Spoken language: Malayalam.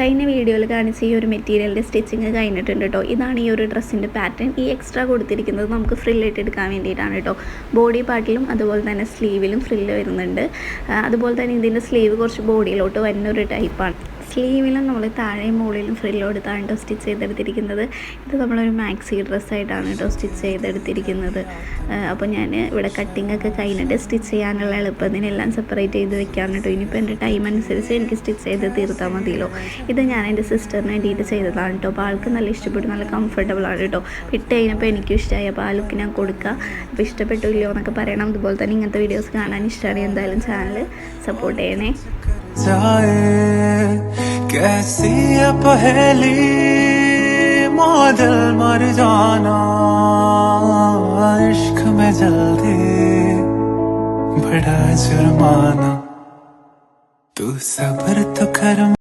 കഴിഞ്ഞ വീഡിയോയിൽ കാണിച്ച ഈ ഒരു മെറ്റീരിയലിൻ്റെ സ്റ്റിച്ചിങ് കഴിഞ്ഞിട്ടുണ്ട് കേട്ടോ. ഇതാണ് ഈ ഒരു ഡ്രസ്സിൻ്റെ പാറ്റേൺ. ഈ എക്സ്ട്രാ കൊടുത്തിരിക്കുന്നത് നമുക്ക് ഫ്രില്ലിട്ട് എടുക്കാൻ വേണ്ടിയിട്ടാണ് കേട്ടോ. ബോഡി പാർട്ടിലും അതുപോലെ തന്നെ സ്ലീവിലും ഫ്രില്ല് വരുന്നുണ്ട്. അതുപോലെ തന്നെ ഇതിൻ്റെ സ്ലീവ് കുറച്ച് ബോഡിയിലോട്ട് വരുന്നൊരു ടൈപ്പാണ്. സ്ലീവിലും നമ്മൾ താഴെയും മുകളിലും ഫ്രില്ല് കൊടുത്താണ് കേട്ടോ സ്റ്റിച്ച് ചെയ്തെടുത്തിരിക്കുന്നത്. ഇത് നമ്മളൊരു മാക്സി ഡ്രസ്സായിട്ടാണ് കേട്ടോ സ്റ്റിച്ച് ചെയ്തെടുത്തിരിക്കുന്നത്. അപ്പോൾ ഞാൻ ഇവിടെ കട്ടിങ്ങൊക്കെ കഴിഞ്ഞിട്ട് സ്റ്റിച്ച് ചെയ്യാനുള്ള എളുപ്പത്തിനെല്ലാം സെപ്പറേറ്റ് ചെയ്ത് വെക്കാണ് കേട്ടോ. ഇനിയിപ്പോൾ എൻ്റെ ടൈം അനുസരിച്ച് എനിക്ക് സ്റ്റിച്ച് ചെയ്ത് തീർത്താൽ മതിയല്ലോ. ഇത് ഞാൻ എൻ്റെ സിസ്റ്ററിന് വേണ്ടിയിട്ട് ചെയ്തതാണ് കേട്ടോ. അപ്പോൾ ആൾക്ക് നല്ല ഇഷ്ടപ്പെട്ടു, നല്ല കംഫർട്ടബിൾ ആണ് കേട്ടോ. ഇട്ട് കഴിഞ്ഞപ്പോൾ എനിക്കും ഇഷ്ടമായി. അപ്പോൾ ആ ലുക്ക് ഞാൻ കൊടുക്കുക. അപ്പോൾ ഇഷ്ടപ്പെട്ടു ഇല്ലയോ എന്നൊക്കെ പറയണം. അതുപോലെ തന്നെ ഇങ്ങനത്തെ വീഡിയോസ് കാണാൻ ഇഷ്ടമാണ്. എന്തായാലും ചാനൽ സപ്പോർട്ട് ചെയ്യണേ. कैसी पहली मॉडल मर जाना इश्क में जल्दी बड़ा जुर्माना तू सब्र तो कर